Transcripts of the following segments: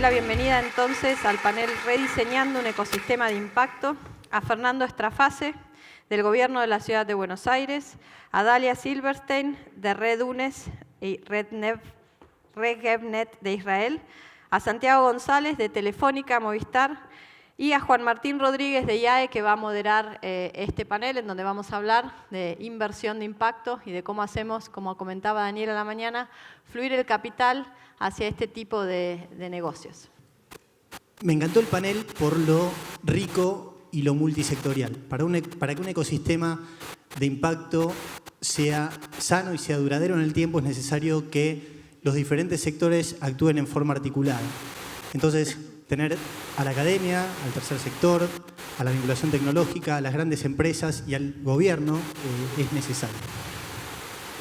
la bienvenida entonces al panel Rediseñando un ecosistema de impacto a Fernando Estrafase, del Gobierno de la Ciudad de Buenos Aires, a Dalia Silverstein, de Red UNES y RegevNet de Israel, a Santiago González, de Telefónica Movistar, y a Juan Martín Rodríguez de IAE, que va a moderar este panel en donde vamos a hablar de inversión de impacto y de cómo hacemos, como comentaba Daniel a la mañana, fluir el capital hacia este tipo de negocios. Me encantó el panel por lo rico y lo multisectorial. Para que un ecosistema de impacto sea sano y sea duradero en el tiempo, es necesario que los diferentes sectores actúen en forma articulada. Entonces, tener a la academia, al tercer sector, a la vinculación tecnológica, a las grandes empresas y al gobierno es necesario.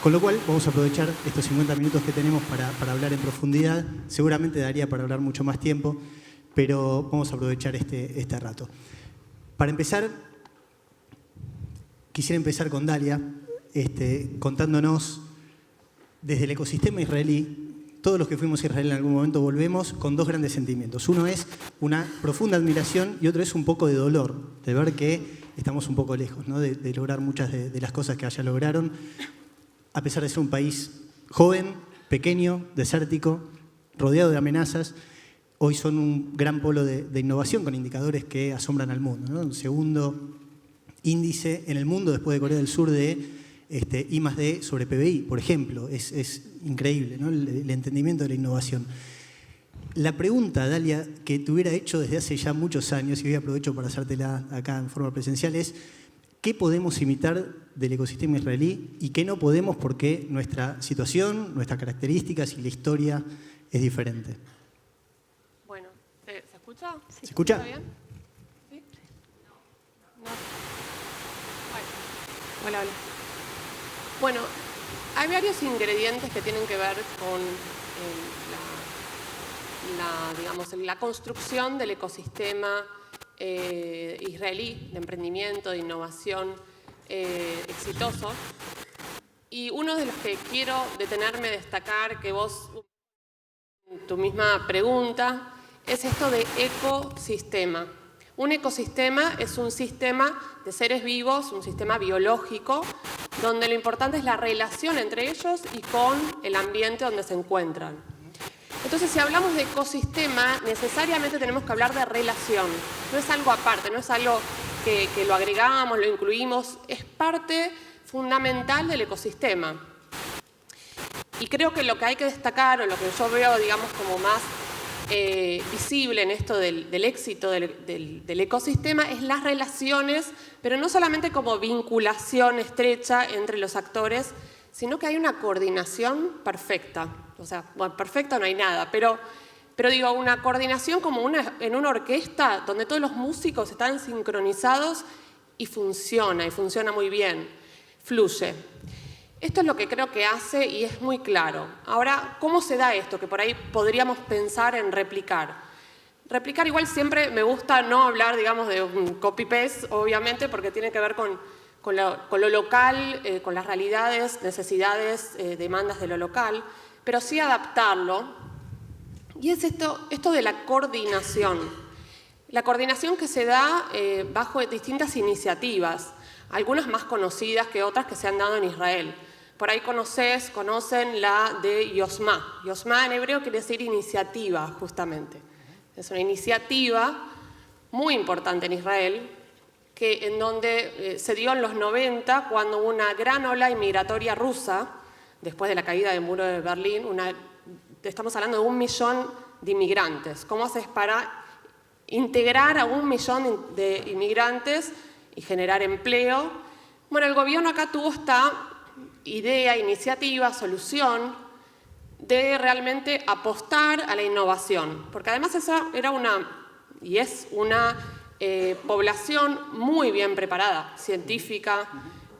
Con lo cual, vamos a aprovechar estos 50 minutos que tenemos para hablar en profundidad. Seguramente daría para hablar mucho más tiempo, pero vamos a aprovechar este rato. Para empezar, quisiera empezar con Dalia, contándonos desde el ecosistema israelí. Todos los que fuimos a Israel en algún momento volvemos con dos grandes sentimientos. Uno es una profunda admiración y otro es un poco de dolor, de ver que estamos un poco lejos, ¿no? de lograr muchas de las cosas que allá lograron, a pesar de ser un país joven, pequeño, desértico, rodeado de amenazas. Hoy son un gran polo de innovación con indicadores que asombran al mundo, ¿no? Un segundo índice en el mundo después de Corea del Sur de I+D sobre PBI, por ejemplo. Es increíble, ¿no? el entendimiento de la innovación. La pregunta, Dalia, que te hubiera hecho desde hace ya muchos años, y hoy aprovecho para hacértela acá en forma presencial, es ¿qué podemos imitar del ecosistema israelí y qué no podemos porque nuestra situación, nuestras características y la historia es diferente? Bueno, ¿se escucha? ¿Se escucha? ¿Está bien? ¿Sí? No. Bueno. Hola. Bueno, hay varios ingredientes que tienen que ver con la construcción del ecosistema israelí de emprendimiento, de innovación exitoso. Y uno de los que quiero detenerme, destacar, que vos, en tu misma pregunta, es esto de ecosistema. Un ecosistema es un sistema de seres vivos, un sistema biológico, donde lo importante es la relación entre ellos y con el ambiente donde se encuentran. Entonces, si hablamos de ecosistema, necesariamente tenemos que hablar de relación. No es algo aparte, no es algo que lo agregamos, lo incluimos, es parte fundamental del ecosistema. Y creo que lo que hay que destacar, o lo que yo veo, digamos, como más visible en esto del éxito del ecosistema, es las relaciones, pero no solamente como vinculación estrecha entre los actores, sino que hay una coordinación perfecta. O sea, bueno, perfecta no hay nada, pero digo, una coordinación como en una orquesta donde todos los músicos están sincronizados y funciona muy bien, fluye. Esto es lo que creo que hace y es muy claro. Ahora, ¿cómo se da esto? Que por ahí podríamos pensar en replicar. Replicar igual siempre me gusta no hablar, digamos, de un copy-paste, obviamente, porque tiene que ver con lo local, con las realidades, necesidades, demandas de lo local, pero sí adaptarlo. Y es esto de la coordinación. La coordinación que se da bajo distintas iniciativas, algunas más conocidas que otras que se han dado en Israel. Por ahí conocen la de Yosma. Yosma en hebreo quiere decir iniciativa, justamente. Es una iniciativa muy importante en Israel, en donde se dio en los 90, cuando hubo una gran ola inmigratoria rusa, después de la caída del muro de Berlín, estamos hablando de 1 millón de inmigrantes. ¿Cómo haces para integrar a 1 millón de inmigrantes y generar empleo? Bueno, el gobierno acá tuvo esta idea, iniciativa, solución de realmente apostar a la innovación, porque además esa era es una población muy bien preparada, científica,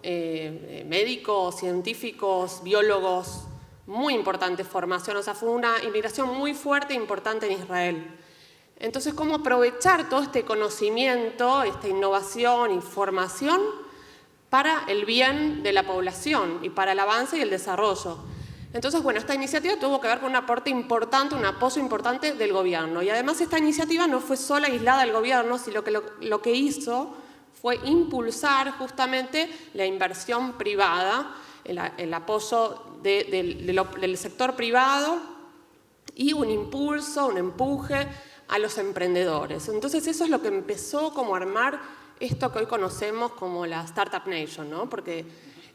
médicos, científicos, biólogos, muy importante formación, o sea, fue una inmigración muy fuerte e importante en Israel. Entonces, ¿cómo aprovechar todo este conocimiento, esta innovación y formación para el bien de la población y para el avance y el desarrollo? Entonces, bueno, esta iniciativa tuvo que ver con un aporte importante, un apoyo importante del gobierno. Y además esta iniciativa no fue sola aislada del gobierno, sino que lo que hizo fue impulsar justamente la inversión privada, el apoyo del sector privado y un impulso, un empuje a los emprendedores. Entonces eso es lo que empezó como a armar esto que hoy conocemos como la Startup Nation, ¿no? Porque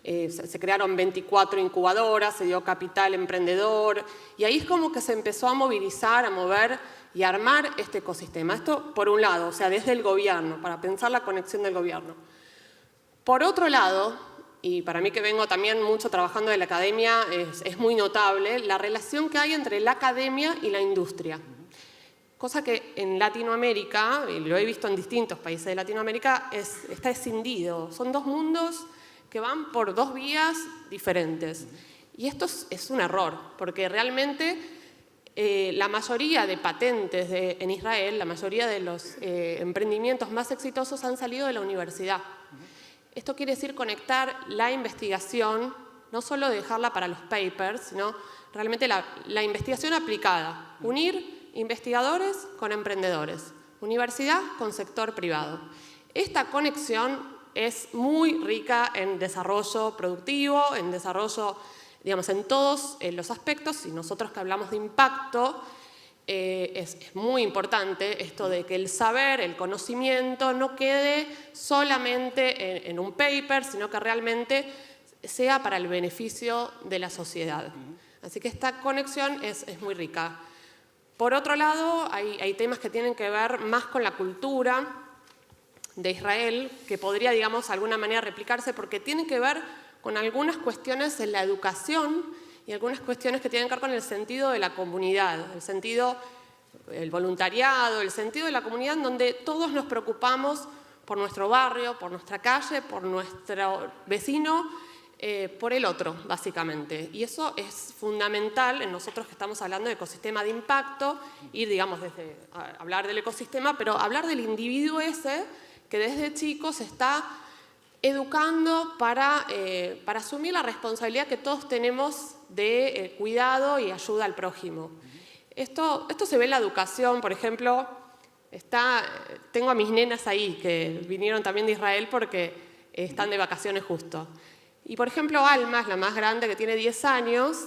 se crearon 24 incubadoras, se dio capital emprendedor y ahí es como que se empezó a movilizar, a mover y a armar este ecosistema. Esto por un lado, o sea, desde el gobierno, para pensar la conexión del gobierno. Por otro lado, y para mí que vengo también mucho trabajando en la academia, es muy notable la relación que hay entre la academia y la industria. Cosa que en Latinoamérica, y lo he visto en distintos países de Latinoamérica, está escindido. Son dos mundos que van por dos vías diferentes. Y esto es un error, porque realmente la mayoría de patentes en Israel, la mayoría de los emprendimientos más exitosos han salido de la universidad. Esto quiere decir conectar la investigación, no solo dejarla para los papers, sino realmente la investigación aplicada. Unir investigadores con emprendedores, universidad con sector privado. Esta conexión es muy rica en desarrollo productivo, en desarrollo, digamos, en todos los aspectos. Y nosotros que hablamos de impacto, es muy importante esto de que el saber, el conocimiento no quede solamente en un paper, sino que realmente sea para el beneficio de la sociedad. Así que esta conexión es muy rica. Por otro lado, hay temas que tienen que ver más con la cultura de Israel, que podría, digamos, de alguna manera replicarse, porque tienen que ver con algunas cuestiones en la educación y algunas cuestiones que tienen que ver con el sentido de la comunidad, el voluntariado, el sentido de la comunidad en donde todos nos preocupamos por nuestro barrio, por nuestra calle, por nuestro vecino, por el otro, básicamente. Y eso es fundamental en nosotros que estamos hablando de ecosistema de impacto, ir, digamos, desde hablar del ecosistema, pero hablar del individuo ese que desde chico se está educando para asumir la responsabilidad que todos tenemos de cuidado y ayuda al prójimo. Esto se ve en la educación, por ejemplo, tengo a mis nenas ahí que vinieron también de Israel porque están de vacaciones justo. Y por ejemplo, Alma es la más grande, que tiene 10 años.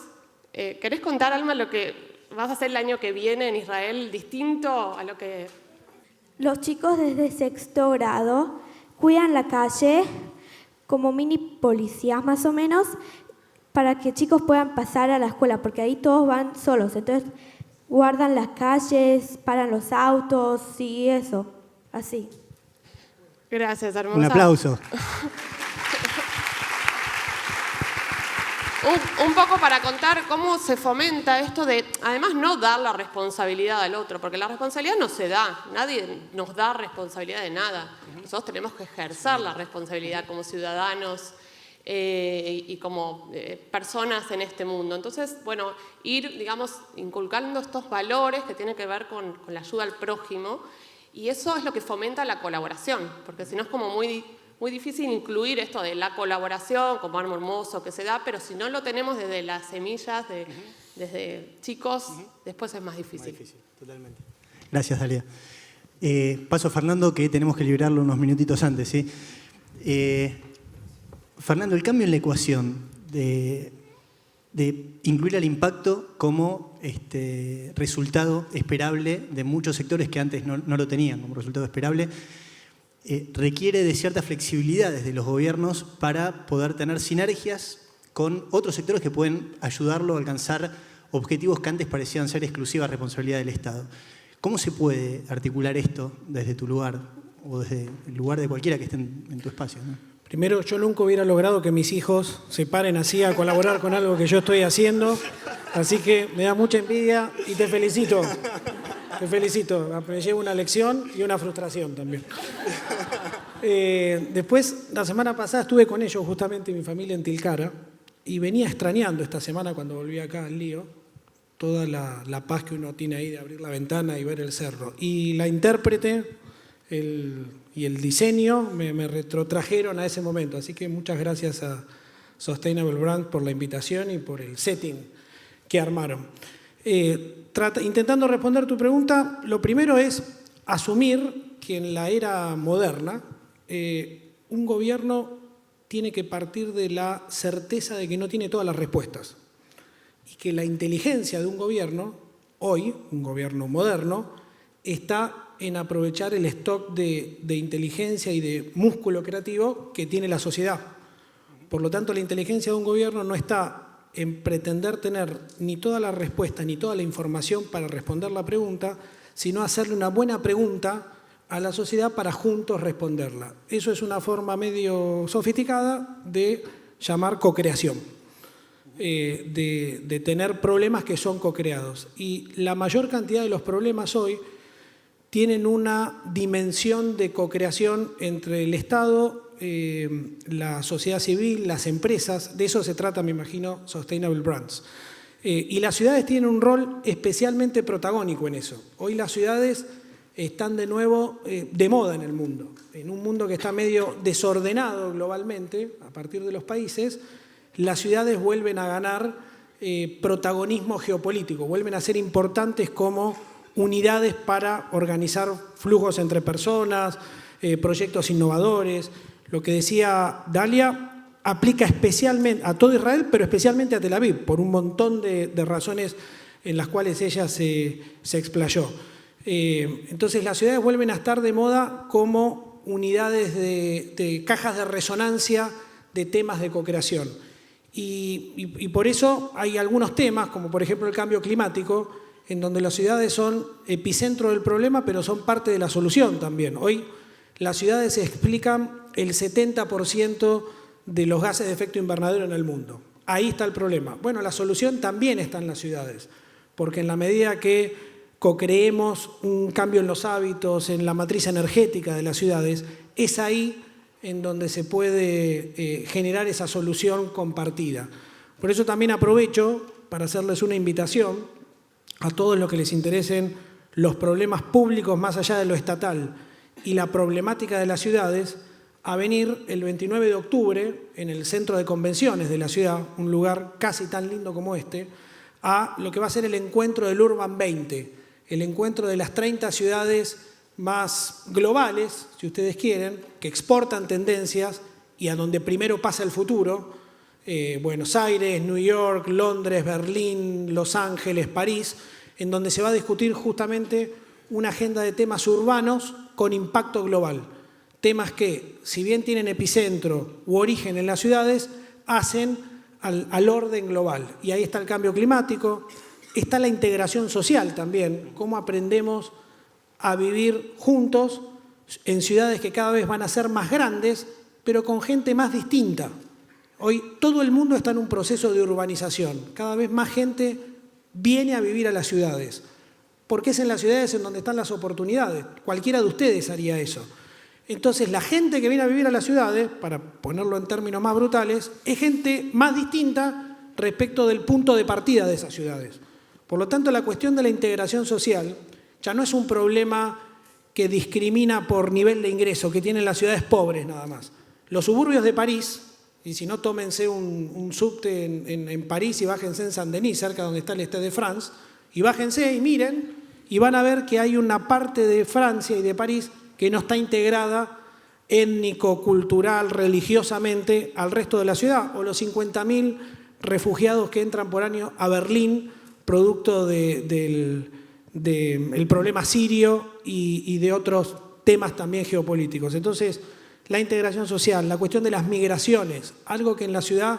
¿Querés contar, Alma, lo que vas a hacer el año que viene en Israel distinto a lo que...? Los chicos desde sexto grado cuidan la calle como mini policías más o menos para que chicos puedan pasar a la escuela, porque ahí todos van solos. Entonces guardan las calles, paran los autos y eso, así. Gracias, hermosa. Un aplauso. Un poco para contar cómo se fomenta esto de, además, no dar la responsabilidad al otro, porque la responsabilidad no se da, nadie nos da responsabilidad de nada. Nosotros tenemos que ejercer la responsabilidad como ciudadanos y como personas en este mundo. Entonces, bueno, ir, digamos, inculcando estos valores que tienen que ver con la ayuda al prójimo, y eso es lo que fomenta la colaboración, porque si no es como muy difícil incluir esto de la colaboración como algo hermoso que se da, pero si no lo tenemos desde las semillas, desde chicos, después es más difícil. Más difícil, totalmente. Gracias, Dalia. Paso a Fernando, que tenemos que liberarlo unos minutitos antes, ¿sí? Fernando, el cambio en la ecuación de incluir al impacto como resultado esperable de muchos sectores que antes no lo tenían como resultado esperable, requiere de cierta flexibilidad desde los gobiernos para poder tener sinergias con otros sectores que pueden ayudarlo a alcanzar objetivos que antes parecían ser exclusiva responsabilidad del Estado. ¿Cómo se puede articular esto desde tu lugar o desde el lugar de cualquiera que esté en tu espacio, ¿no? Primero, yo nunca hubiera logrado que mis hijos se paren así a colaborar con algo que yo estoy haciendo, así que me da mucha envidia y te felicito. Te felicito, me llevo una lección y una frustración también. Después, la semana pasada estuve con ellos, justamente mi familia en Tilcara, y venía extrañando esta semana cuando volví acá al Lío, toda la paz que uno tiene ahí de abrir la ventana y ver el cerro. Y la intérprete y el diseño me retrotrajeron a ese momento, así que muchas gracias a Sustainable Brand por la invitación y por el setting que armaron. Intentando responder tu pregunta, lo primero es asumir que en la era moderna un gobierno tiene que partir de la certeza de que no tiene todas las respuestas y que la inteligencia de un gobierno, hoy, un gobierno moderno, está en aprovechar el stock de inteligencia y de músculo creativo que tiene la sociedad. Por lo tanto, la inteligencia de un gobierno no está en pretender tener ni toda la respuesta ni toda la información para responder la pregunta, sino hacerle una buena pregunta a la sociedad para juntos responderla. Eso es una forma medio sofisticada de llamar cocreación, de tener problemas que son cocreados. Y la mayor cantidad de los problemas hoy tienen una dimensión de cocreación entre el Estado, la sociedad civil, las empresas. De eso se trata, me imagino, Sustainable Brands. Y las ciudades tienen un rol especialmente protagónico en eso. Hoy las ciudades están de nuevo de moda en el mundo. En un mundo que está medio desordenado globalmente, a partir de los países, las ciudades vuelven a ganar protagonismo geopolítico, vuelven a ser importantes como unidades para organizar flujos entre personas, proyectos innovadores. Lo que decía Dalia aplica especialmente a todo Israel, pero especialmente a Tel Aviv, por un montón de razones en las cuales ella se explayó. Entonces las ciudades vuelven a estar de moda como unidades de cajas de resonancia de temas de co-creación. Y por eso hay algunos temas, como por ejemplo el cambio climático, en donde las ciudades son epicentro del problema, pero son parte de la solución también. Hoy las ciudades explican el 70% de los gases de efecto invernadero en el mundo. Ahí está el problema. Bueno, la solución también está en las ciudades, porque en la medida que co-creemos un cambio en los hábitos, en la matriz energética de las ciudades, es ahí en donde se puede generar esa solución compartida. Por eso también aprovecho para hacerles una invitación a todos los que les interesen los problemas públicos más allá de lo estatal y la problemática de las ciudades, a venir el 29 de octubre en el centro de convenciones de la ciudad, un lugar casi tan lindo como este, a lo que va a ser el encuentro del Urban 20, el encuentro de las 30 ciudades más globales, si ustedes quieren, que exportan tendencias y a donde primero pasa el futuro, Buenos Aires, New York, Londres, Berlín, Los Ángeles, París, en donde se va a discutir justamente una agenda de temas urbanos con impacto global. Temas que, si bien tienen epicentro u origen en las ciudades, hacen al orden global. Y ahí está el cambio climático, está la integración social también, cómo aprendemos a vivir juntos en ciudades que cada vez van a ser más grandes, pero con gente más distinta. Hoy todo el mundo está en un proceso de urbanización, cada vez más gente viene a vivir a las ciudades, porque es en las ciudades en donde están las oportunidades. Cualquiera de ustedes haría eso. Entonces, la gente que viene a vivir a las ciudades, para ponerlo en términos más brutales, es gente más distinta respecto del punto de partida de esas ciudades. Por lo tanto, la cuestión de la integración social ya no es un problema que discrimina por nivel de ingreso, que tienen las ciudades pobres nada más. Los suburbios de París, y si no, tómense un subte en París y bájense en Saint-Denis, cerca donde está el Stade de France, y bájense y miren, y van a ver que hay una parte de Francia y de París que no está integrada étnico, cultural, religiosamente al resto de la ciudad, o los 50.000 refugiados que entran por año a Berlín, producto del problema sirio y de otros temas también geopolíticos. Entonces, la integración social, la cuestión de las migraciones, algo que en la ciudad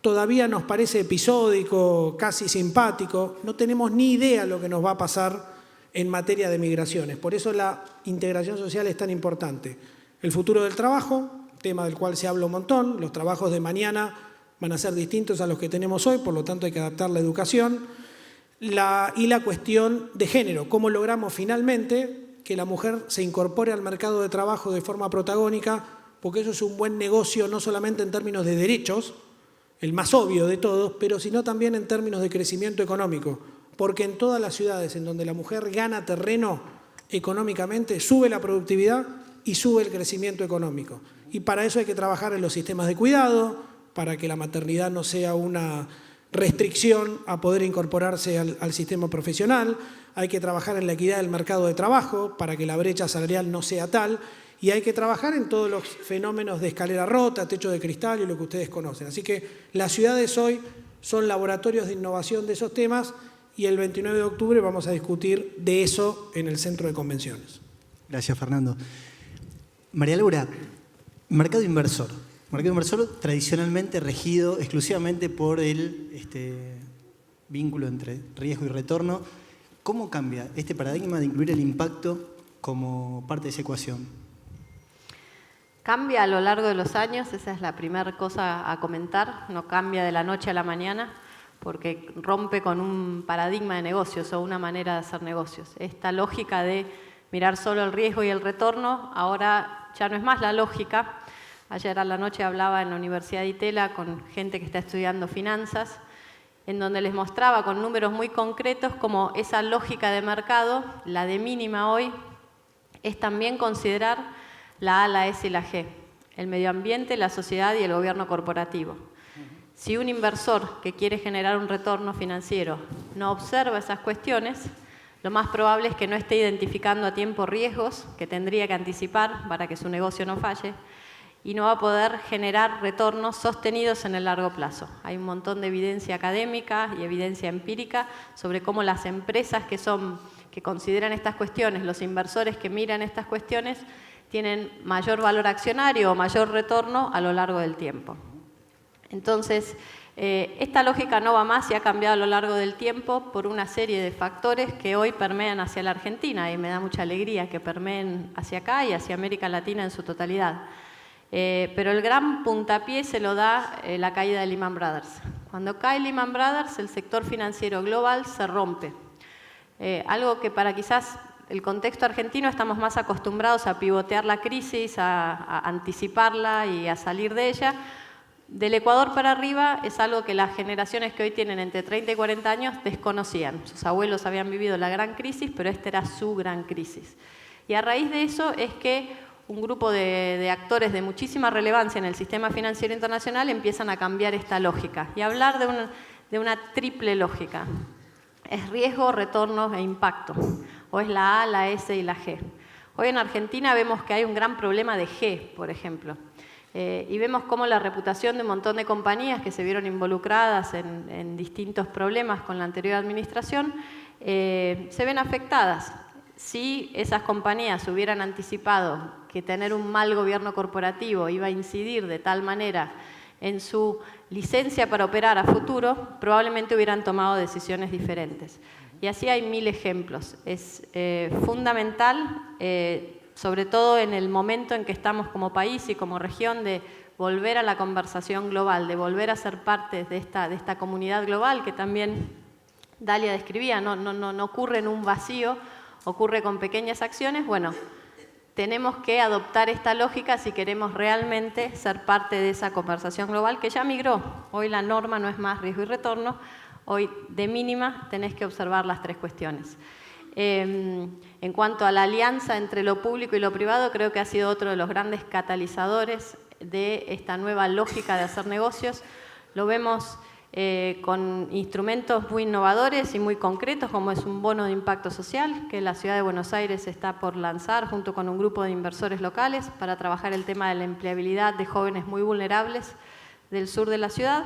todavía nos parece episódico, casi simpático, no tenemos ni idea lo que nos va a pasar en materia de migraciones. Por eso la integración social es tan importante. El futuro del trabajo, tema del cual se habla un montón, los trabajos de mañana van a ser distintos a los que tenemos hoy, por lo tanto hay que adaptar la educación. Y la cuestión de género, cómo logramos finalmente que la mujer se incorpore al mercado de trabajo de forma protagónica, porque eso es un buen negocio no solamente en términos de derechos, el más obvio de todos, pero sino también en términos de crecimiento económico. Porque en todas las ciudades en donde la mujer gana terreno económicamente, sube la productividad y sube el crecimiento económico. Y para eso hay que trabajar en los sistemas de cuidado, para que la maternidad no sea una restricción a poder incorporarse al sistema profesional, hay que trabajar en la equidad del mercado de trabajo para que la brecha salarial no sea tal, y hay que trabajar en todos los fenómenos de escalera rota, techo de cristal y lo que ustedes conocen. Así que las ciudades hoy son laboratorios de innovación de esos temas, y el 29 de octubre vamos a discutir de eso en el Centro de Convenciones. Gracias, Fernando. María Laura, mercado inversor. Mercado inversor tradicionalmente regido exclusivamente por el vínculo entre riesgo y retorno. ¿Cómo cambia este paradigma de incluir el impacto como parte de esa ecuación? Cambia a lo largo de los años, esa es la primera cosa a comentar. No cambia de la noche a la mañana, porque rompe con un paradigma de negocios o una manera de hacer negocios. Esta lógica de mirar solo el riesgo y el retorno, ahora ya no es más la lógica. Ayer a la noche hablaba en la Universidad de Itela con gente que está estudiando finanzas, en donde les mostraba con números muy concretos cómo esa lógica de mercado, la de mínima hoy, es también considerar la A, la S y la G, el medio ambiente, la sociedad y el gobierno corporativo. Si un inversor que quiere generar un retorno financiero no observa esas cuestiones, lo más probable es que no esté identificando a tiempo riesgos que tendría que anticipar para que su negocio no falle, y no va a poder generar retornos sostenidos en el largo plazo. Hay un montón de evidencia académica y evidencia empírica sobre cómo las empresas que consideran estas cuestiones, los inversores que miran estas cuestiones, tienen mayor valor accionario o mayor retorno a lo largo del tiempo. Entonces, esta lógica no va más y ha cambiado a lo largo del tiempo por una serie de factores que hoy permean hacia la Argentina, y me da mucha alegría que permeen hacia acá y hacia América Latina en su totalidad. Pero el gran puntapié se lo da la caída de Lehman Brothers. Cuando cae Lehman Brothers, el sector financiero global se rompe. Algo que para quizás el contexto argentino estamos más acostumbrados a pivotear la crisis, a anticiparla y a salir de ella. Del Ecuador para arriba es algo que las generaciones que hoy tienen entre 30 y 40 años desconocían. Sus abuelos habían vivido la gran crisis, pero esta era su gran crisis. Y a raíz de eso es que un grupo de actores de muchísima relevancia en el sistema financiero internacional empiezan a cambiar esta lógica y a hablar de una triple lógica. Es riesgo, retorno e impacto. O es la A, la S y la G. Hoy en Argentina vemos que hay un gran problema de G, por ejemplo. Y vemos cómo la reputación de un montón de compañías que se vieron involucradas en distintos problemas con la anterior administración se ven afectadas. Si esas compañías hubieran anticipado que tener un mal gobierno corporativo iba a incidir de tal manera en su licencia para operar a futuro, probablemente hubieran tomado decisiones diferentes. Y así hay 1000 ejemplos. Es fundamental, sobre todo en el momento en que estamos como país y como región, de volver a la conversación global, de volver a ser parte de esta comunidad global que también Dalia describía. No ocurre en un vacío, ocurre con pequeñas acciones. Bueno, tenemos que adoptar esta lógica si queremos realmente ser parte de esa conversación global que ya migró. Hoy la norma no es más riesgo y retorno, hoy de mínima tenés que observar las 3 cuestiones. En cuanto a la alianza entre lo público y lo privado, creo que ha sido otro de los grandes catalizadores de esta nueva lógica de hacer negocios. Lo vemos con instrumentos muy innovadores y muy concretos, como es un bono de impacto social que la Ciudad de Buenos Aires está por lanzar junto con un grupo de inversores locales para trabajar el tema de la empleabilidad de jóvenes muy vulnerables del sur de la ciudad.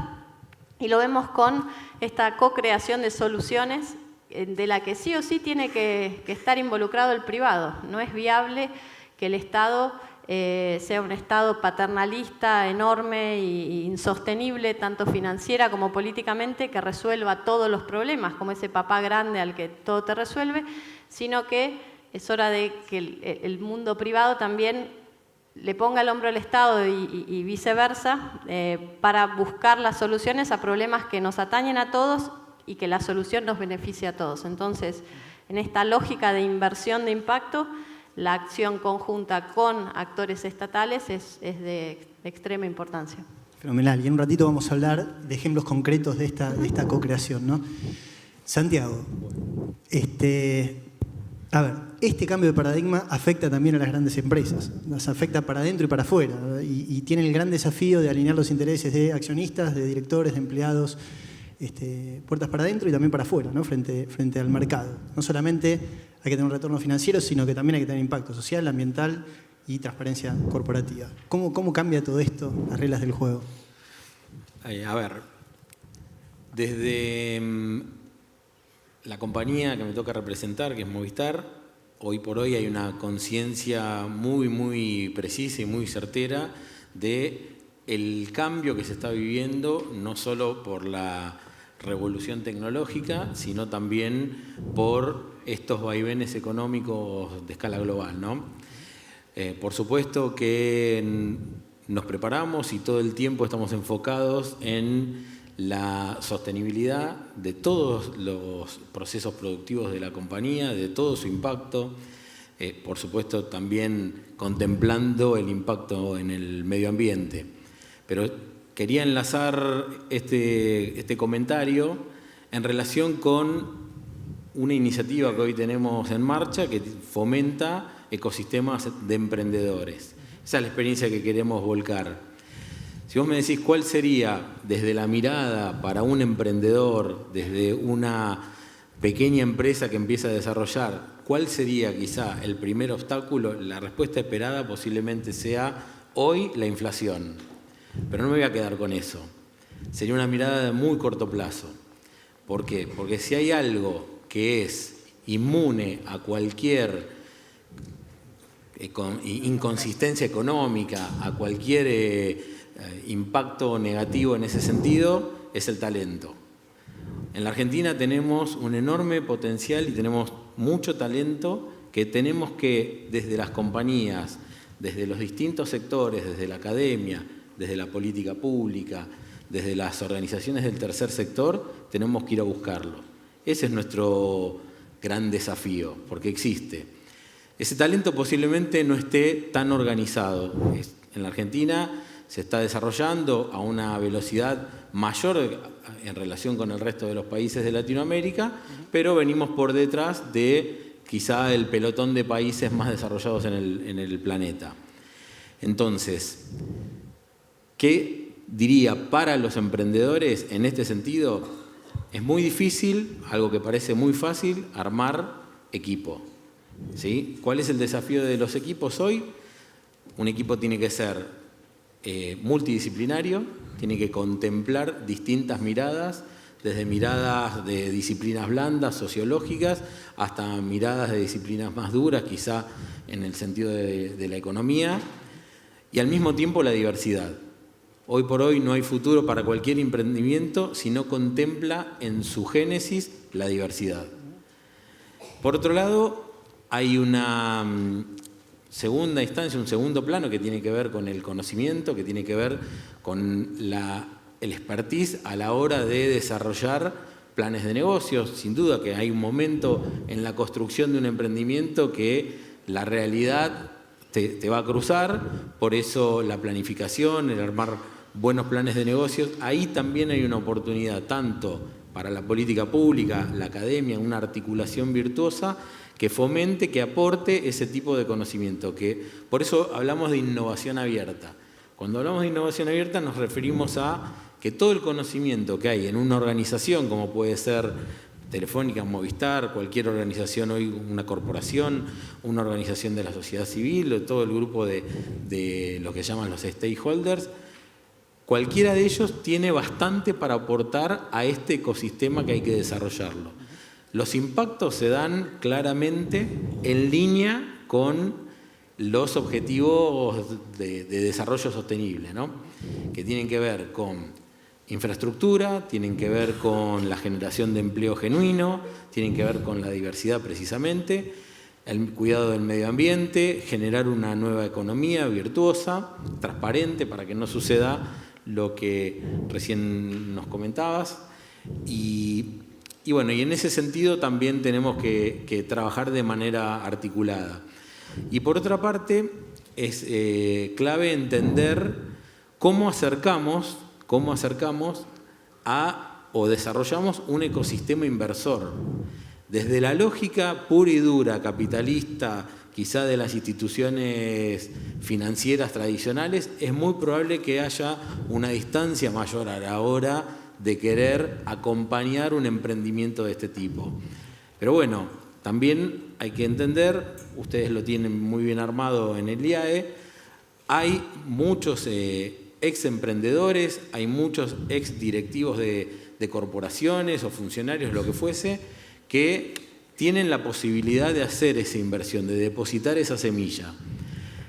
Y lo vemos con esta co-creación de soluciones de la que sí o sí tiene que estar involucrado el privado. No es viable que el Estado sea un Estado paternalista, enorme e insostenible, tanto financiera como políticamente, que resuelva todos los problemas, como ese papá grande al que todo te resuelve, sino que es hora de que el mundo privado también le ponga el hombro al Estado y viceversa, para buscar las soluciones a problemas que nos atañen a todos y que la solución nos beneficie a todos. Entonces, en esta lógica de inversión de impacto, la acción conjunta con actores estatales es de extrema importancia. Fenomenal. Y en un ratito vamos a hablar de ejemplos concretos de esta co-creación, ¿no? Santiago, este cambio de paradigma afecta también a las grandes empresas. Las afecta para adentro y para afuera. Y tienen el gran desafío de alinear los intereses de accionistas, de directores, de empleados. puertas para adentro y también para afuera, ¿no? frente al mercado. No solamente hay que tener un retorno financiero, sino que también hay que tener impacto social, ambiental y transparencia corporativa. ¿Cómo cambia todo esto, las reglas del juego? A ver, desde la compañía que me toca representar, que es Movistar, hoy por hoy hay una conciencia muy, muy precisa y muy certera de el cambio que se está viviendo, no solo por la revolución tecnológica, sino por estos vaivenes económicos de escala global, ¿no? Por supuesto que nos preparamos y todo el tiempo estamos enfocados en la sostenibilidad de todos los procesos productivos de la compañía, de todo su impacto, por supuesto también contemplando el impacto en el medio ambiente. Pero quería enlazar este comentario en relación con una iniciativa que hoy tenemos en marcha que fomenta ecosistemas de emprendedores. Esa es la experiencia que queremos volcar. Si vos me decís cuál sería, desde la mirada para un emprendedor, desde una pequeña empresa que empieza a desarrollar, cuál sería quizá el primer obstáculo, la respuesta esperada posiblemente sea hoy la inflación. Pero no me voy a quedar con eso. Sería una mirada de muy corto plazo. ¿Por qué? Porque si hay algo que es inmune a cualquier inconsistencia económica, a cualquier impacto negativo en ese sentido, es el talento. En la Argentina tenemos un enorme potencial y tenemos mucho talento que tenemos que, desde las compañías, desde los distintos sectores, desde la academia, desde la política pública, desde las organizaciones del tercer sector, tenemos que ir a buscarlo. Ese es nuestro gran desafío, porque existe. Ese talento posiblemente no esté tan organizado. En la Argentina se está desarrollando a una velocidad mayor en relación con el resto de los países de Latinoamérica, pero venimos por detrás de quizá el pelotón de países más desarrollados en el planeta. Entonces, ¿qué diría para los emprendedores en este sentido? Es muy difícil, algo que parece muy fácil, armar equipo. ¿Sí? ¿Cuál es el desafío de los equipos hoy? Un equipo tiene que ser multidisciplinario, tiene que contemplar distintas miradas, desde miradas de disciplinas blandas, sociológicas, hasta miradas de disciplinas más duras, quizá en el sentido de la economía, y al mismo tiempo la diversidad. Hoy por hoy no hay futuro para cualquier emprendimiento si no contempla en su génesis la diversidad. Por otro lado, hay una segunda instancia, un segundo plano que tiene que ver con el conocimiento, que tiene que ver con el expertise a la hora de desarrollar planes de negocios. Sin duda que hay un momento en la construcción de un emprendimiento que la realidad te va a cruzar, por eso la planificación, el armar buenos planes de negocios, ahí también hay una oportunidad tanto para la política pública, la academia, una articulación virtuosa que fomente, que aporte ese tipo de conocimiento. Por eso hablamos de innovación abierta. Cuando hablamos de innovación abierta nos referimos a que todo el conocimiento que hay en una organización, como puede ser Telefónica, Movistar, cualquier organización hoy, una corporación, una organización de la sociedad civil, o todo el grupo de lo que llaman los stakeholders, cualquiera de ellos tiene bastante para aportar a este ecosistema que hay que desarrollarlo. Los impactos se dan claramente en línea con los objetivos de desarrollo sostenible, ¿no? Que tienen que ver con infraestructura, tienen que ver con la generación de empleo genuino, tienen que ver con la diversidad precisamente, el cuidado del medio ambiente, generar una nueva economía virtuosa, transparente, para que no suceda lo que recién nos comentabas. Y bueno, y en ese sentido también tenemos que trabajar de manera articulada. Y por otra parte, es clave entender cómo acercamos o desarrollamos un ecosistema inversor. Desde la lógica pura y dura, capitalista, quizá de las instituciones financieras tradicionales, es muy probable que haya una distancia mayor a la hora de querer acompañar un emprendimiento de este tipo. Pero bueno, también hay que entender, ustedes lo tienen muy bien armado en el IAE, hay muchos ex emprendedores, hay muchos ex directivos de corporaciones o funcionarios, lo que fuese, que tienen la posibilidad de hacer esa inversión, de depositar esa semilla.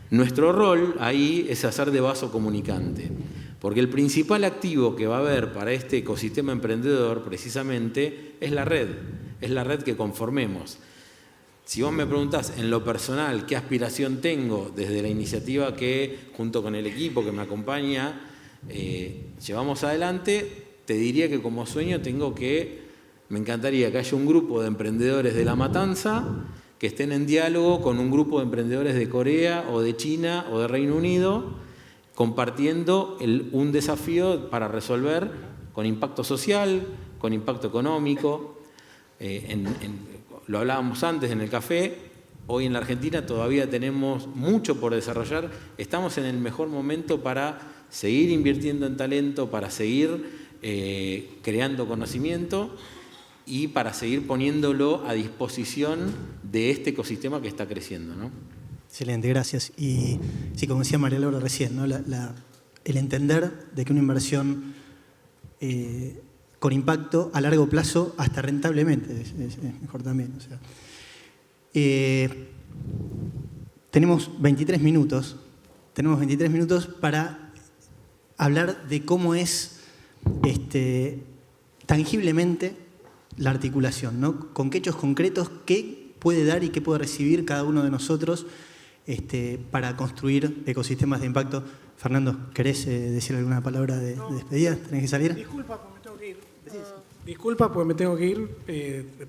Nuestro rol ahí es hacer de vaso comunicante, porque el principal activo que va a haber para este ecosistema emprendedor precisamente es la red que conformemos. Si vos me preguntás en lo personal qué aspiración tengo desde la iniciativa que, junto con el equipo que me acompaña, llevamos adelante, te diría que como sueño me encantaría que haya un grupo de emprendedores de La Matanza que estén en diálogo con un grupo de emprendedores de Corea o de China o de Reino Unido, compartiendo un desafío para resolver con impacto social, con impacto económico. Lo hablábamos antes en el café, hoy en la Argentina todavía tenemos mucho por desarrollar, estamos en el mejor momento para seguir invirtiendo en talento, para seguir creando conocimiento y para seguir poniéndolo a disposición de este ecosistema que está creciendo, ¿no? Excelente, gracias. Y sí, como decía María Laura recién, ¿no? El entender de que una inversión con impacto a largo plazo, hasta rentablemente, es mejor también. O sea, tenemos 23 minutos para hablar de cómo es tangiblemente la articulación, ¿no? Con qué hechos concretos, qué puede dar y qué puede recibir cada uno de nosotros para construir ecosistemas de impacto. Fernando, ¿querés decir alguna palabra de despedida? ¿Tenés que salir? Disculpa, porque me tengo que ir. Disculpa, porque me tengo que ir,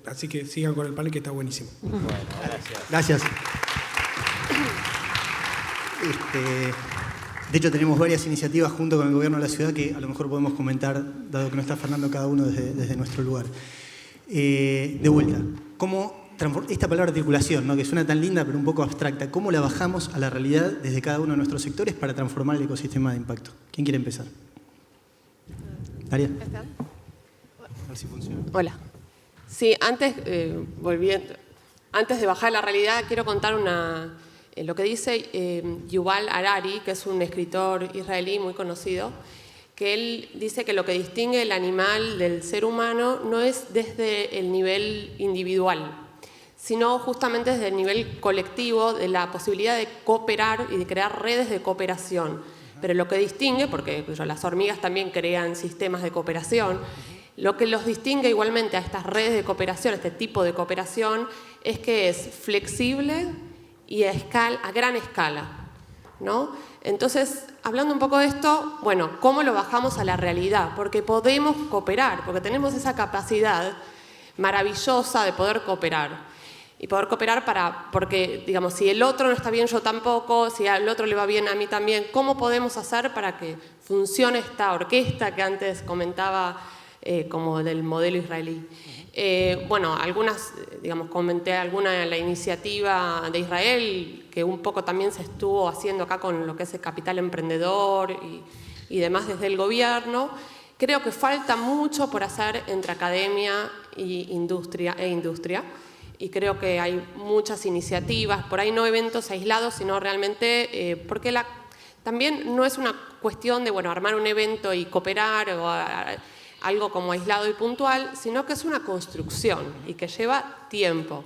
así que sigan con el panel que está buenísimo. Bueno, gracias. Gracias. De hecho, tenemos varias iniciativas junto con el gobierno de la ciudad que a lo mejor podemos comentar, dado que no está Fernando cada uno desde nuestro lugar. De vuelta, ¿cómo esta palabra articulación, ¿no? Que suena tan linda pero un poco abstracta, cómo la bajamos a la realidad desde cada uno de nuestros sectores para transformar el ecosistema de impacto? ¿Quién quiere empezar? Daria. A ver si funciona. Hola. Sí, antes de bajar a la realidad, quiero contar lo que dice Yuval Harari, que es un escritor israelí muy conocido, que él dice que lo que distingue el animal del ser humano no es desde el nivel individual, sino justamente desde el nivel colectivo, de la posibilidad de cooperar y de crear redes de cooperación. Pero lo que distingue, porque las hormigas también crean sistemas de cooperación, lo que los distingue igualmente a estas redes de cooperación, este tipo de cooperación, es que es flexible y a gran escala, ¿no? Entonces, hablando un poco de esto, bueno, ¿cómo lo bajamos a la realidad? Porque podemos cooperar, porque tenemos esa capacidad maravillosa de poder cooperar. Y poder cooperar porque, digamos, si el otro no está bien, yo tampoco, si al otro le va bien, a mí también, ¿cómo podemos hacer para que funcione esta orquesta que antes comentaba como del modelo israelí? Bueno, comenté alguna de la iniciativa de Israel, que un poco también se estuvo haciendo acá con lo que es el capital emprendedor y demás desde el gobierno. Creo que falta mucho por hacer entre academia e industria. Y creo que hay muchas iniciativas, por ahí no eventos aislados, sino realmente, porque también no es una cuestión de armar un evento y cooperar o algo como aislado y puntual, sino que es una construcción y que lleva tiempo.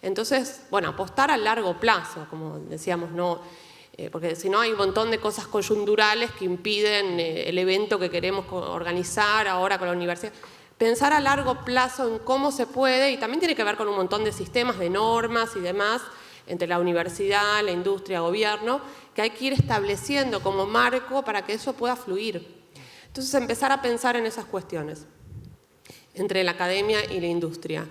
Entonces, apostar a largo plazo, como decíamos, no, porque si no hay un montón de cosas coyunturales que impiden el evento que queremos organizar ahora con la universidad. Pensar a largo plazo en cómo se puede, y también tiene que ver con un montón de sistemas, de normas y demás, entre la universidad, la industria, gobierno, que hay que ir estableciendo como marco para que eso pueda fluir. Entonces, empezar a pensar en esas cuestiones, entre la academia y la industria.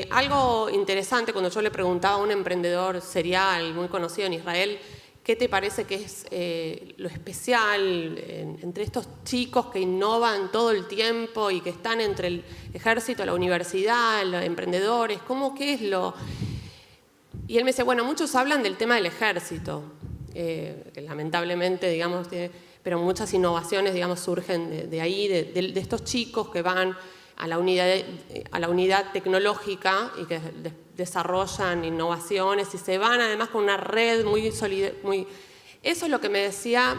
Algo interesante, cuando yo le preguntaba a un emprendedor serial muy conocido en Israel, ¿qué te parece que es lo especial entre estos chicos que innovan todo el tiempo y que están entre el ejército, la universidad, los emprendedores? ¿Qué es lo...? Y él me dice, muchos hablan del tema del ejército, que lamentablemente, digamos, pero muchas innovaciones, digamos, surgen de ahí, de estos chicos que van a la unidad tecnológica y que desarrollan innovaciones y se van además con una red muy sólida. Eso es lo que me decía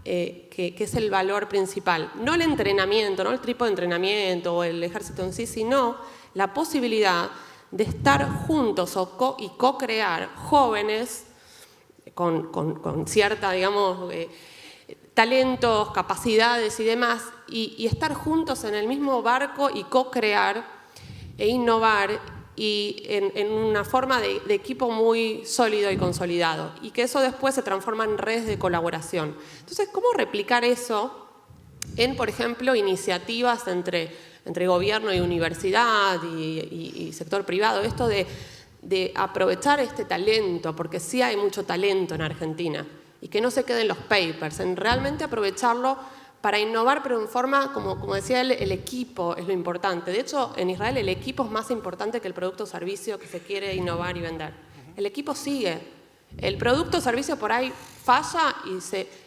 que es el valor principal. No el entrenamiento, no el tipo de entrenamiento o el ejército en sí, sino la posibilidad de estar juntos y co-crear jóvenes con cierta, digamos, talentos, capacidades y demás, y estar juntos en el mismo barco y co-crear e innovar y en una forma de equipo muy sólido y consolidado, y que eso después se transforma en redes de colaboración. Entonces, ¿cómo replicar eso en, por ejemplo, iniciativas entre gobierno y universidad y sector privado? Esto de aprovechar este talento, porque sí hay mucho talento en Argentina, y que no se queden los papers, en realmente aprovecharlo para innovar, pero en forma, como decía él, el equipo es lo importante. De hecho, en Israel el equipo es más importante que el producto o servicio que se quiere innovar y vender. El equipo sigue. El producto o servicio por ahí falla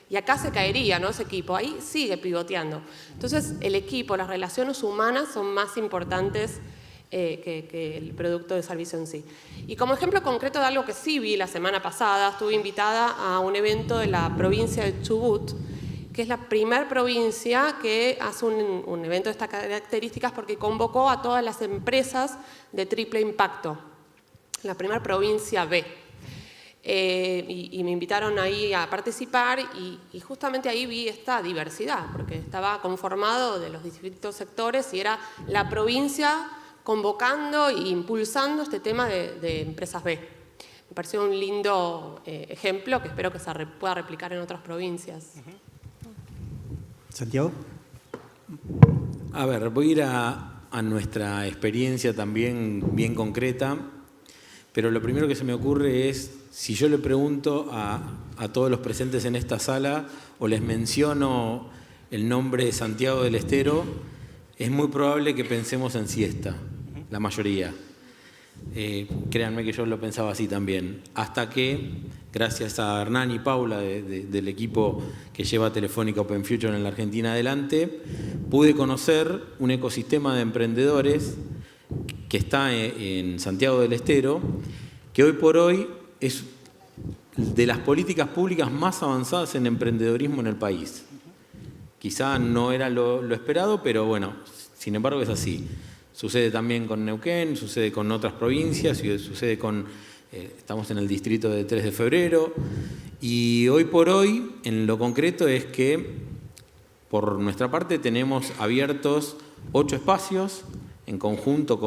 y acá se caería, ¿no? Ese equipo. Ahí sigue pivoteando. Entonces, el equipo, las relaciones humanas son más importantes que el producto de servicio en sí. Y como ejemplo concreto de algo que sí vi la semana pasada, estuve invitada a un evento de la provincia de Chubut, que es la primera provincia que hace un evento de estas características porque convocó a todas las empresas de triple impacto, la primera provincia B. Y me invitaron ahí a participar y justamente ahí vi esta diversidad, porque estaba conformado de los distintos sectores y era la provincia convocando e impulsando este tema de empresas B. Me pareció un lindo ejemplo que espero que se pueda replicar en otras provincias. Santiago. A ver, voy a ir a nuestra experiencia también bien concreta, pero lo primero que se me ocurre es, si yo le pregunto a todos los presentes en esta sala o les menciono el nombre de Santiago del Estero, es muy probable que pensemos en siesta, la mayoría. Créanme que yo lo pensaba así también, hasta que, gracias a Hernán y Paula del equipo que lleva Telefónica Open Future en la Argentina adelante, pude conocer un ecosistema de emprendedores que está en Santiago del Estero, que hoy por hoy es de las políticas públicas más avanzadas en emprendedorismo en el país. Quizá no era lo esperado, pero bueno, sin embargo es así. Sucede también con Neuquén, sucede con otras provincias, sucede estamos en el distrito de 3 de febrero, y hoy por hoy, en lo concreto, es que por nuestra parte tenemos abiertos 8 espacios en conjunto,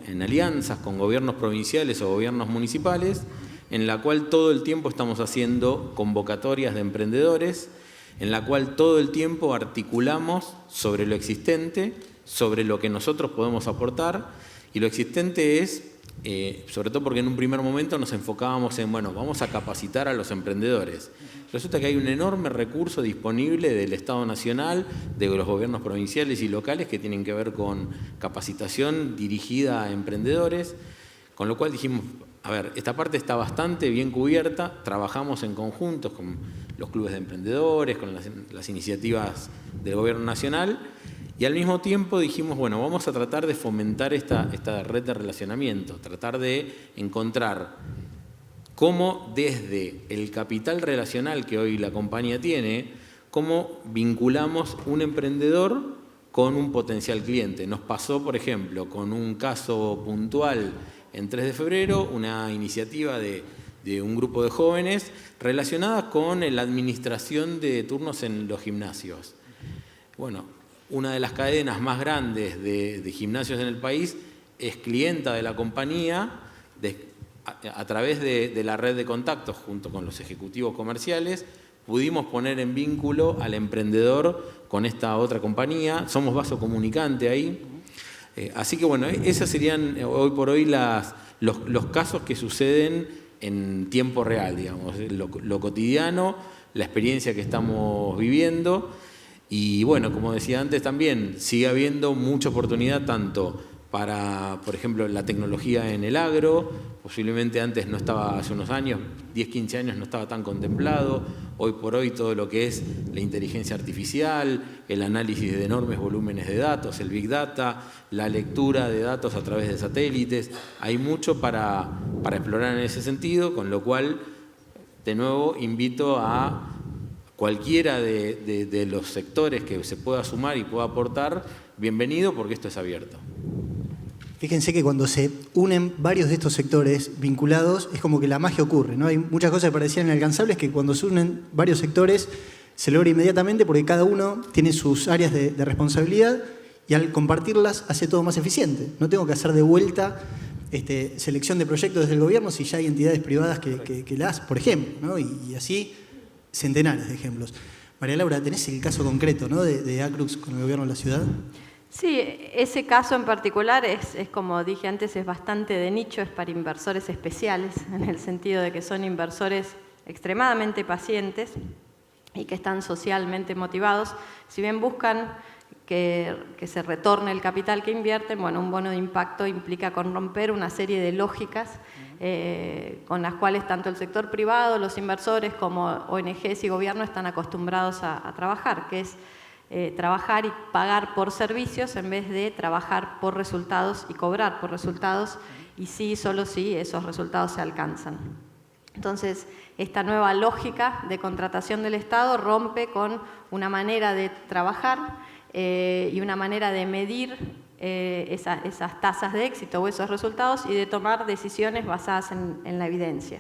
en alianzas con gobiernos provinciales o gobiernos municipales, en la cual todo el tiempo estamos haciendo convocatorias de emprendedores, en la cual todo el tiempo articulamos sobre lo existente, sobre lo que nosotros podemos aportar, y lo existente es, sobre todo porque en un primer momento nos enfocábamos en, bueno, vamos a capacitar a los emprendedores. Resulta que hay un enorme recurso disponible del Estado Nacional, de los gobiernos provinciales y locales que tienen que ver con capacitación dirigida a emprendedores, con lo cual dijimos, a ver, esta parte está bastante bien cubierta, trabajamos en conjunto con los clubes de emprendedores, con las iniciativas del gobierno nacional, y al mismo tiempo dijimos, bueno, vamos a tratar de fomentar esta red de relacionamiento, tratar de encontrar cómo desde el capital relacional que hoy la compañía tiene, cómo vinculamos un emprendedor con un potencial cliente. Nos pasó, por ejemplo, con un caso puntual en 3 de febrero, una iniciativa de un grupo de jóvenes relacionada con la administración de turnos en los gimnasios. Bueno, una de las cadenas más grandes de gimnasios en el país es clienta de la compañía a través de la red de contactos junto con los ejecutivos comerciales. Pudimos poner en vínculo al emprendedor con esta otra compañía, somos vaso comunicante ahí. Así que bueno, esos serían hoy por hoy los casos que suceden en tiempo real, digamos, lo cotidiano, la experiencia que estamos viviendo. Y bueno, como decía antes también, sigue habiendo mucha oportunidad tanto para, por ejemplo, la tecnología en el agro. Posiblemente antes no estaba, hace unos años, 10, 15 años, no estaba tan contemplado. Hoy por hoy todo lo que es la inteligencia artificial, el análisis de enormes volúmenes de datos, el Big Data, la lectura de datos a través de satélites. Hay mucho para explorar en ese sentido, con lo cual, de nuevo, invito a cualquiera de los sectores que se pueda sumar y pueda aportar, bienvenido, porque esto es abierto. Fíjense que cuando se unen varios de estos sectores vinculados, es como que la magia ocurre, ¿no? Hay muchas cosas que parecían inalcanzables que cuando se unen varios sectores se logra inmediatamente porque cada uno tiene sus áreas de responsabilidad y al compartirlas hace todo más eficiente. No tengo que hacer de vuelta selección de proyectos desde el gobierno si ya hay entidades privadas que las, por ejemplo, ¿no? Y así centenares de ejemplos. María Laura, ¿tenés el caso concreto, ¿no? de Acrux con el gobierno de la ciudad? Sí, ese caso en particular es, como dije antes, es bastante de nicho, es para inversores especiales, en el sentido de que son inversores extremadamente pacientes y que están socialmente motivados. Si bien buscan que se retorne el capital que invierten, bueno, un bono de impacto implica corromper una serie de lógicas con las cuales tanto el sector privado, los inversores, como ONGs y gobierno están acostumbrados a trabajar, que es trabajar y pagar por servicios en vez de trabajar por resultados y cobrar por resultados, y sí, solo sí, esos resultados se alcanzan. Entonces, esta nueva lógica de contratación del Estado rompe con una manera de trabajar y una manera de medir esas tasas de éxito o esos resultados y de tomar decisiones basadas en la evidencia.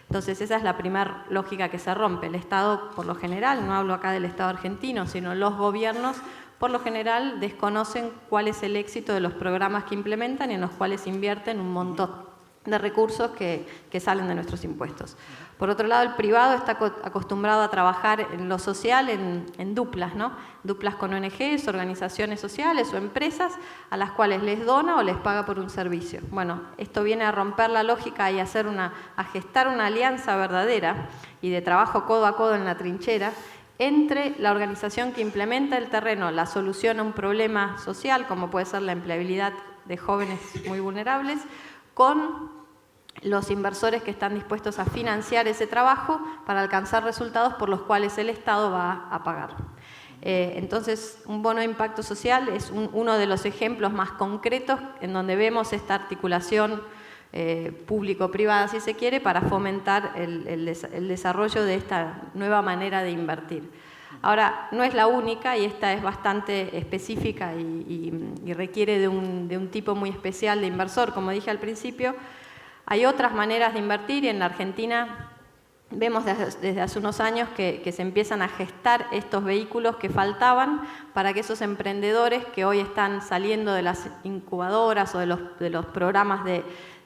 Entonces, esa es la primera lógica que se rompe. El Estado, por lo general, no hablo acá del Estado argentino, sino los gobiernos, por lo general, desconocen cuál es el éxito de los programas que implementan y en los cuales invierten un montón de recursos que salen de nuestros impuestos. Por otro lado, el privado está acostumbrado a trabajar en lo social en duplas, ¿no? Duplas con ONGs, organizaciones sociales o empresas a las cuales les dona o les paga por un servicio. Bueno, esto viene a romper la lógica y a gestar una alianza verdadera y de trabajo codo a codo en la trinchera entre la organización que implementa el terreno, la solución a un problema social, como puede ser la empleabilidad de jóvenes muy vulnerables, con los inversores que están dispuestos a financiar ese trabajo para alcanzar resultados por los cuales el Estado va a pagar. Entonces, un bono de impacto social es uno de los ejemplos más concretos en donde vemos esta articulación público-privada, si se quiere, para fomentar el desarrollo de esta nueva manera de invertir. Ahora, no es la única y esta es bastante específica y requiere de un tipo muy especial de inversor. Como dije al principio, hay otras maneras de invertir y en la Argentina vemos desde hace unos años que se empiezan a gestar estos vehículos que faltaban para que esos emprendedores que hoy están saliendo de las incubadoras o de los programas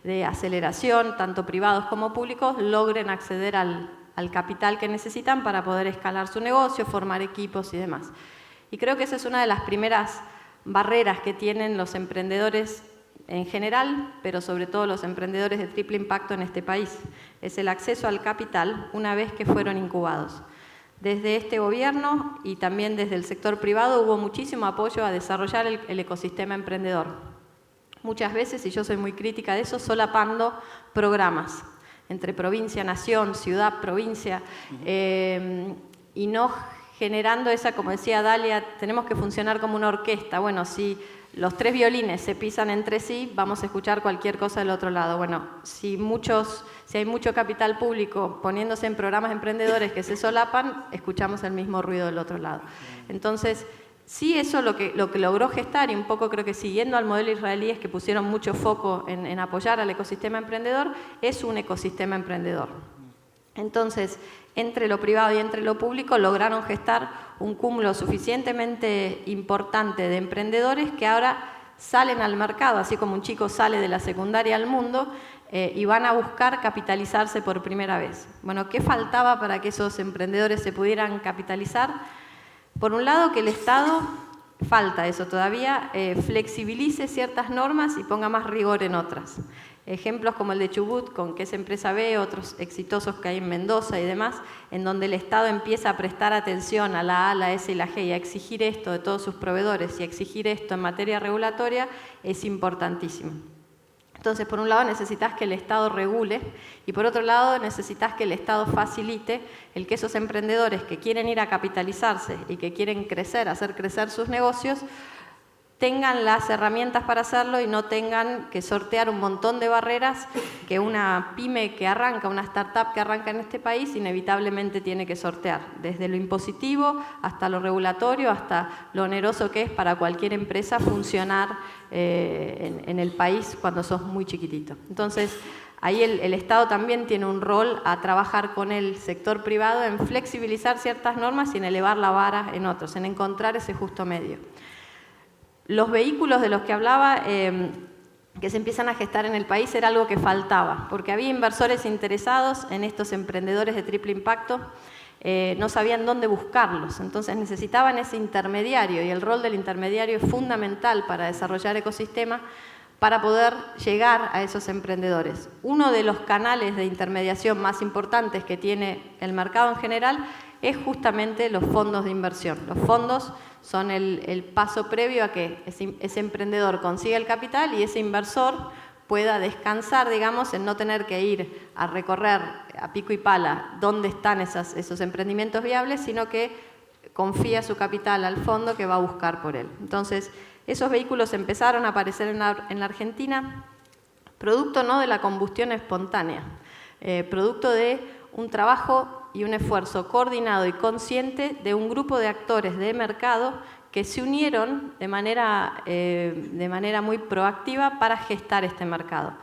de aceleración, tanto privados como públicos, logren acceder al capital que necesitan para poder escalar su negocio, formar equipos y demás. Y creo que esa es una de las primeras barreras que tienen los emprendedores en general, pero sobre todo los emprendedores de triple impacto en este país. Es el acceso al capital una vez que fueron incubados. Desde este gobierno y también desde el sector privado hubo muchísimo apoyo a desarrollar el ecosistema emprendedor. Muchas veces, y yo soy muy crítica de eso, solapando programas entre provincia, nación, ciudad, provincia, y no generando esa, como decía Dalia, tenemos que funcionar como una orquesta. Bueno, si los tres violines se pisan entre sí, vamos a escuchar cualquier cosa del otro lado. Bueno, si hay mucho capital público poniéndose en programas emprendedores que se solapan, escuchamos el mismo ruido del otro lado. Entonces, sí, eso lo que logró gestar, y un poco creo que siguiendo al modelo israelí, es que pusieron mucho foco en apoyar al ecosistema emprendedor, es un ecosistema emprendedor. Entonces, entre lo privado y entre lo público lograron gestar un cúmulo suficientemente importante de emprendedores que ahora salen al mercado, así como un chico sale de la secundaria al mundo, y van a buscar capitalizarse por primera vez. Bueno, ¿qué faltaba para que esos emprendedores se pudieran capitalizar? Por un lado, que el Estado falta eso todavía, flexibilice ciertas normas y ponga más rigor en otras. Ejemplos como el de Chubut, con que es empresa B, otros exitosos que hay en Mendoza y demás, en donde el Estado empieza a prestar atención a la A, la S y la G y a exigir esto de todos sus proveedores y a exigir esto en materia regulatoria, es importantísimo. Entonces, por un lado necesitas que el Estado regule y por otro lado necesitas que el Estado facilite el que esos emprendedores que quieren ir a capitalizarse y que quieren crecer, hacer crecer sus negocios, tengan las herramientas para hacerlo y no tengan que sortear un montón de barreras que una pyme que arranca, una startup que arranca en este país, inevitablemente tiene que sortear, desde lo impositivo hasta lo regulatorio, hasta lo oneroso que es para cualquier empresa funcionar en el país cuando sos muy chiquitito. Entonces, ahí el Estado también tiene un rol a trabajar con el sector privado en flexibilizar ciertas normas y en elevar la vara en otros, en encontrar ese justo medio. Los vehículos de los que hablaba que se empiezan a gestar en el país era algo que faltaba, porque había inversores interesados en estos emprendedores de triple impacto, no sabían dónde buscarlos, entonces necesitaban ese intermediario y el rol del intermediario es fundamental para desarrollar ecosistemas para poder llegar a esos emprendedores. Uno de los canales de intermediación más importantes que tiene el mercado en general es justamente los fondos de inversión. Los fondos son el paso previo a que ese emprendedor consiga el capital y ese inversor pueda descansar, digamos, en no tener que ir a recorrer a pico y pala dónde están esos emprendimientos viables, sino que confía su capital al fondo que va a buscar por él. Entonces, esos vehículos empezaron a aparecer en la Argentina, producto no de la combustión espontánea, producto de un trabajo y un esfuerzo coordinado y consciente de un grupo de actores de mercado que se unieron de manera muy proactiva para gestar este mercado.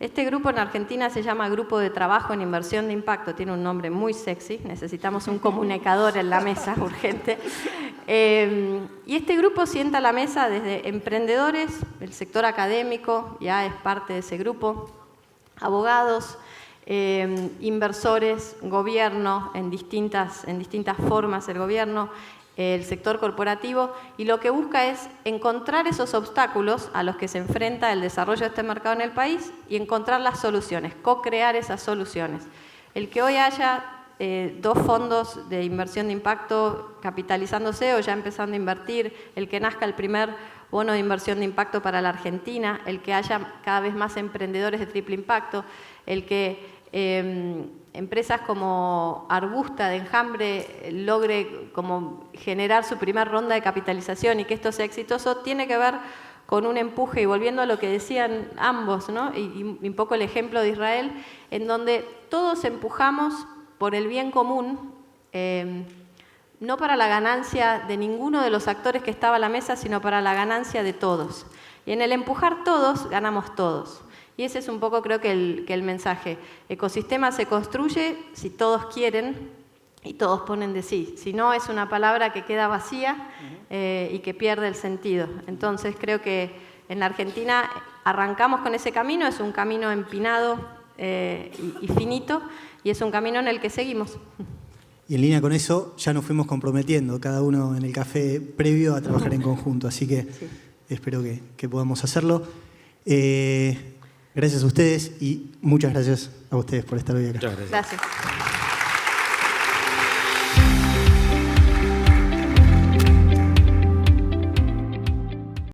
Este grupo en Argentina se llama Grupo de Trabajo en Inversión de Impacto, tiene un nombre muy sexy, necesitamos un comunicador en la mesa urgente. Y este grupo sienta a la mesa desde emprendedores, el sector académico ya es parte de ese grupo, abogados, inversores, gobierno, en distintas formas el gobierno, el sector corporativo, y lo que busca es encontrar esos obstáculos a los que se enfrenta el desarrollo de este mercado en el país y encontrar las soluciones, co-crear esas soluciones. El que hoy haya dos fondos de inversión de impacto capitalizándose o ya empezando a invertir, el que nazca el primer bono de inversión de impacto para la Argentina, el que haya cada vez más emprendedores de triple impacto, el que empresas como Arbusta de Enjambre logre como generar su primera ronda de capitalización y que esto sea exitoso, tiene que ver con un empuje, y volviendo a lo que decían ambos, ¿no? y un poco el ejemplo de Israel, en donde todos empujamos por el bien común, no para la ganancia de ninguno de los actores que estaba a la mesa, sino para la ganancia de todos. Y en el empujar todos, ganamos todos. Y ese es un poco, creo que el mensaje. Ecosistema se construye si todos quieren y todos ponen de sí. Si no, es una palabra que queda vacía y que pierde el sentido. Entonces, creo que en la Argentina arrancamos con ese camino. Es un camino empinado y finito, y es un camino en el que seguimos. Y en línea con eso, ya nos fuimos comprometiendo, cada uno en el café previo, a trabajar en conjunto. Así que sí, espero que podamos hacerlo. Gracias a ustedes y muchas gracias a ustedes por estar hoy acá. Muchas gracias. Gracias.